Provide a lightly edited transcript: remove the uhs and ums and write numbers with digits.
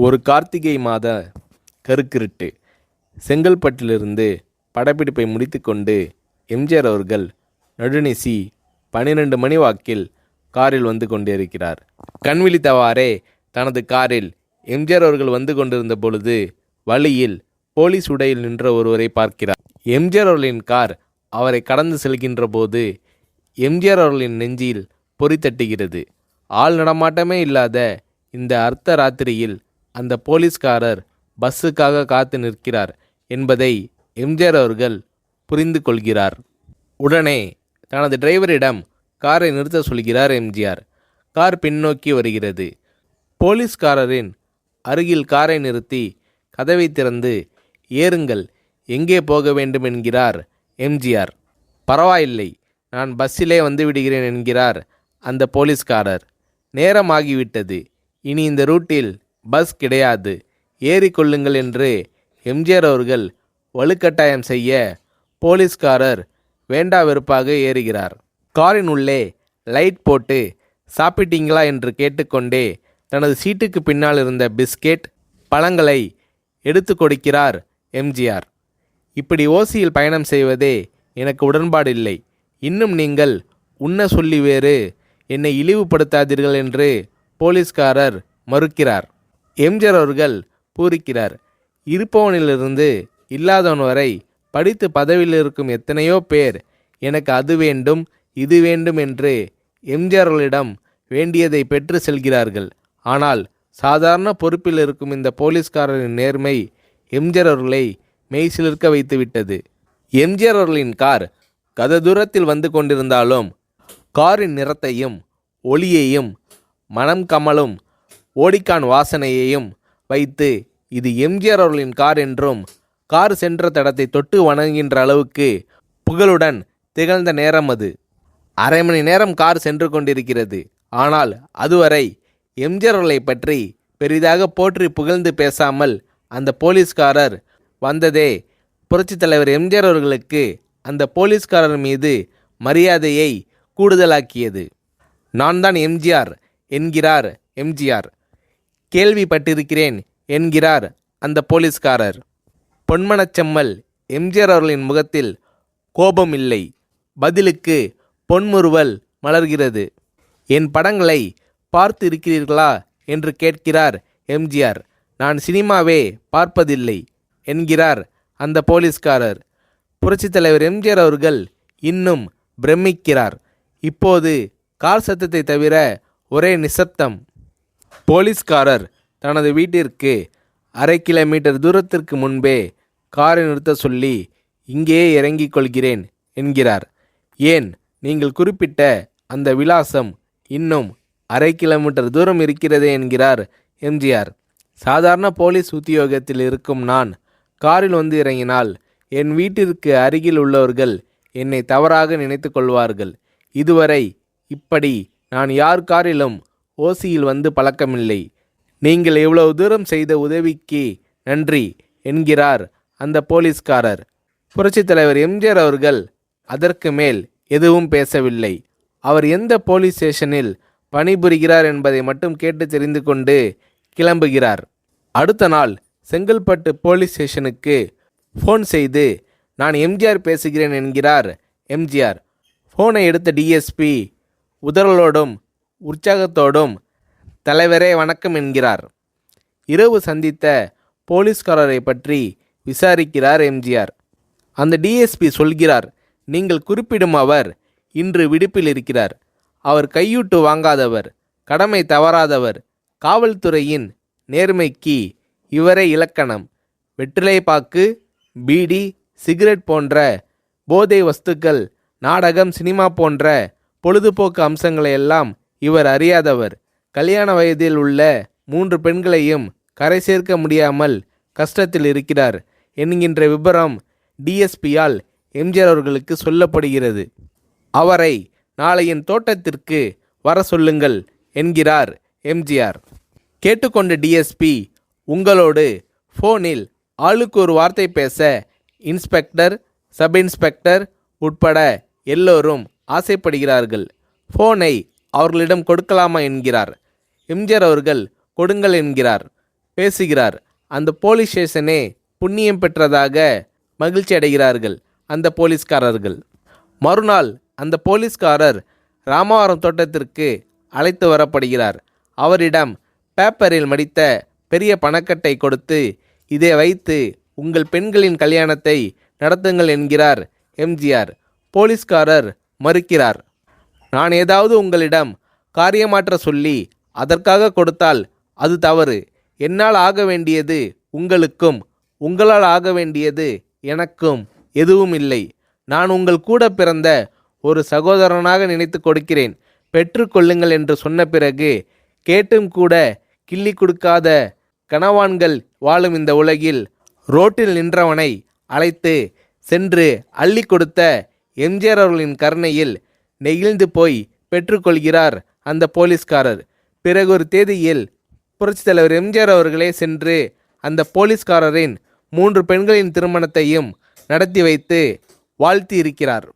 ஒரு கார்த்திகை மாத கருக்கிருட்டு. செங்கல்பட்டிலிருந்து படப்பிடிப்பை முடித்துக்கொண்டு எம்ஜிஆர் அவர்கள் நடுநிசி 12 மணி வாக்கில் காரில் வந்து கொண்டிருக்கிறார். கண் விழித்தவாறே தனது காரில் எம்ஜிஆர் அவர்கள் வந்து கொண்டிருந்த பொழுது வழியில் போலீஸ் உடையில் நின்ற ஒருவரை பார்க்கிறார். எம்ஜிஆர் அவர்களின் கார் அவரை கடந்து செல்கின்ற போது எம்ஜிஆர் அவர்களின் நெஞ்சில் பொறி தட்டுகிறது. ஆள் நடமாட்டமே இல்லாத இந்த அர்த்த ராத்திரியில் அந்த போலீஸ்காரர் பஸ்ஸுக்காக காத்து நிற்கிறார் என்பதை எம்ஜிஆர் அவர்கள் புரிந்து கொள்கிறார். உடனே தனது டிரைவரிடம் காரை நிறுத்த சொல்கிறார் எம்ஜிஆர். கார் பின்னோக்கி வருகிறது. போலீஸ்காரரின் அருகில் காரை நிறுத்தி கதவை திறந்து ஏறுங்கள், எங்கே போக வேண்டும் என்கிறார் எம்ஜிஆர். பரவாயில்லை, நான் பஸ்ஸிலே வந்து விடுகிறேன் என்கிறார் அந்த போலீஸ்காரர். நேரமாகிவிட்டது, இனி இந்த ரூட்டில் பஸ் கிடையாது, ஏறிக்கொள்ளுங்கள் என்று எம்ஜிஆர் அவர்கள் வலுக்கட்டாயம் செய்ய போலீஸ்காரர் வேண்டா வெறுப்பாக ஏறுகிறார். காரின் உள்ளே லைட் போட்டு சாப்பிட்டீங்களா என்று கேட்டுக்கொண்டே தனது சீட்டுக்கு பின்னால் இருந்த பிஸ்கெட் பழங்களை எடுத்து கொடுக்கிறார் எம்ஜிஆர். இப்படி ஓசியில் பயணம் செய்வதே எனக்கு உடன்பாடில்லை. இன்னும் நீங்கள் உண்ண சொல்லி வேறு என்னை இழிவுபடுத்தாதீர்கள் என்று போலீஸ்காரர் மறுக்கிறார். எம்ஜிஆர் அவர்கள் பூரிக்கிறார். இருப்பவனிலிருந்து இல்லாதவன் வரை படித்து பதவியில் இருக்கும் எத்தனையோ பேர் எனக்கு அது வேண்டும் இது வேண்டும் என்று எம்ஜிஆர் அவர்களிடம் வேண்டியதை பெற்று செல்கிறார்கள். ஆனால் சாதாரண பொறுப்பில் இருக்கும் இந்த போலீஸ்காரரின் நேர்மை எம்ஜிஆர் அவர்களை மெய்சிலிர்க்க வைத்துவிட்டது. எம்ஜிஆர் அவர்களின் கார் கத தூரத்தில் வந்து கொண்டிருந்தாலும் காரின் நிறத்தையும் ஒளியையும் மனம் கமலும் ஓடிக்கான் வாசனையையும் வைத்து இது எம்ஜிஆர் அவர்களின் கார் என்றும் கார் சென்ற தடத்தை தொட்டு வணங்குகின்ற அளவுக்கு புகழுடன் திகழ்ந்த நேரம் அது. அரை மணி நேரம் கார் சென்று கொண்டிருக்கிறது. ஆனால் அதுவரை எம்ஜிஆர் அவர்களை பற்றி பெரிதாக போற்றி புகழ்ந்து பேசாமல் அந்த போலீஸ்காரர் வந்ததே புரட்சித் தலைவர் எம்ஜிஆர் அவர்களுக்கு அந்த போலீஸ்காரர் மீது மரியாதையை கூடுதலாக்கியது. நான் தான் எம்ஜிஆர் என்கிறார் எம்ஜிஆர். கேள்விப்பட்டிருக்கிறேன் என்கிறார் அந்த போலீஸ்காரர். பொன்மனச்செம்மல் எம்ஜிஆர் அவர்களின் முகத்தில் கோபம் இல்லை, பதிலுக்கு பொன்முறுவல் மலர்கிறது. என் படங்களை பார்த்து இருக்கிறீர்களா என்று கேட்கிறார் எம்ஜிஆர். நான் சினிமாவே பார்ப்பதில்லை என்கிறார் அந்த போலீஸ்காரர். புரட்சித் தலைவர் எம்ஜிஆர் அவர்கள் இன்னும் பிரமிக்கிறார். இப்போது கார் சத்தத்தை தவிர ஒரே நிசப்தம். போலீஸ்காரர் தனது வீட்டிற்கு 1/2 கிலோமீட்டர் தூரத்திற்கு முன்பே காரை நிறுத்த சொல்லி இங்கேயே இறங்கிக் கொள்கிறேன் என்கிறார். ஏன், நீங்கள் குறிப்பிட்ட அந்த விலாசம் இன்னும் 1/2 கிலோமீட்டர் தூரம் இருக்கிறதே என்கிறார் எம்ஜிஆர். சாதாரண போலீஸ் உத்தியோகத்தில் இருக்கும் நான் காரில் வந்து இறங்கினால் என் வீட்டிற்கு அருகில் உள்ளவர்கள் என்னை தவறாக நினைத்து கொள்வார்கள். இதுவரை இப்படி நான் யார் காரிலும் ஓசியில் வந்து பழக்கமில்லை. நீங்கள் இவ்வளவு தூரம் செய்த உதவிக்கு நன்றி என்கிறார் அந்த போலீஸ்காரர். புரட்சித் தலைவர் எம்ஜிஆர் அவர்கள் அதற்கு மேல் எதுவும் பேசவில்லை. அவர் எந்த போலீஸ் ஸ்டேஷனில் பணிபுரிகிறார் என்பதை மட்டும் கேட்டு தெரிந்து கொண்டு கிளம்புகிறார். அடுத்த நாள் செங்கல்பட்டு போலீஸ் ஸ்டேஷனுக்கு ஃபோன் செய்து நான் எம்ஜிஆர் பேசுகிறேன் என்கிறார் எம்ஜிஆர். ஃபோனை எடுத்த டிஎஸ்பி உதறலோடும் உற்சாகத்தோடும் தலைவரே வணக்கம் என்கிறார். இரவு சந்தித்த போலீஸ்காரரை பற்றி விசாரிக்கிறார் எம்ஜிஆர். அந்த டிஎஸ்பி சொல்கிறார், நீங்கள் குறிப்பிடும் அவர் இன்று விடுப்பில் இருக்கிறார். அவர் கையூட்டு வாங்காதவர், கடமை தவறாதவர், காவல்துறையின் நேர்மைக்கு இவரே இலக்கணம். வெற்றிலை பாக்கு, பீடி, சிகரெட் போன்ற போதை வஸ்துக்கள், நாடகம், சினிமா போன்ற பொழுதுபோக்கு அம்சங்களையெல்லாம் இவர் அறியாதவர். கல்யாண வயதில் உள்ள 3 பெண்களையும் கரை சேர்க்க முடியாமல் கஷ்டத்தில் இருக்கிறார் என்கின்ற விபரம் டிஎஸ்பியால் எம்ஜிஆர் அவர்களுக்கு சொல்லப்படுகிறது. அவரை நாளை என் தோட்டத்திற்கு வர சொல்லுங்கள் என்கிறார் எம்ஜிஆர். கேட்டுக்கொண்ட டிஎஸ்பி உங்களோடு ஃபோனில் ஆளுக்கு ஒரு வார்த்தை பேச இன்ஸ்பெக்டர், சப் இன்ஸ்பெக்டர் உட்பட எல்லோரும் ஆசைப்படுகிறார்கள். ஃபோனை அவர்களிடம் கொடுக்கலாமா என்கிறார். எம்ஜிஆர் அவர்கள் கொடுங்கள் என்கிறார். பேசுகிறார். அந்த போலீஸ் ஸ்டேஷனே புண்ணியம் பெற்றதாக மகிழ்ச்சி அடைகிறார்கள் அந்த போலீஸ்காரர்கள். மறுநாள் அந்த போலீஸ்காரர் ராமவரம் தோட்டத்திற்கு அழைத்து வரப்படுகிறார். அவரிடம் பேப்பரில் மடித்த பெரிய பணக்கட்டை கொடுத்து, இதை வைத்து உங்கள் பெண்களின் கல்யாணத்தை நடத்துங்கள் என்கிறார் எம்ஜிஆர். போலீஸ்காரர் மறுக்கிறார். நான் ஏதாவது உங்களிடம் காரியமாற்ற சொல்லி அதற்காக கொடுத்தால் அது தவறு. என்னால் ஆக வேண்டியது உங்களுக்கும், உங்களால் ஆக வேண்டியது எனக்கும் எதுவும் இல்லை. நான் உங்கள் கூட பிறந்த ஒரு சகோதரனாக நினைத்து கொடுக்கிறேன், பெற்றுக்கொள்ளுங்கள் என்று சொன்ன பிறகு கேட்டும் கூட கிள்ளி கொடுக்காத கனவான்கள் வாழும் இந்த உலகில் ரோட்டில் நின்றவனை அழைத்து சென்று அள்ளி கொடுத்த எம்ஜிஆர் அவர்களின் கருணையில் நெகிழ்ந்து போய் பெற்றுக்கொள்கிறார் அந்த போலீஸ்காரர். பிறகு ஒரு தேதியில் புரட்சித் தலைவர் எம்ஜிஆர் அவர்களே சென்று அந்த போலீஸ்காரரின் 3 பெண்களின் திருமணத்தையும் நடத்தி வைத்து வாழ்த்தி இருக்கிறார்.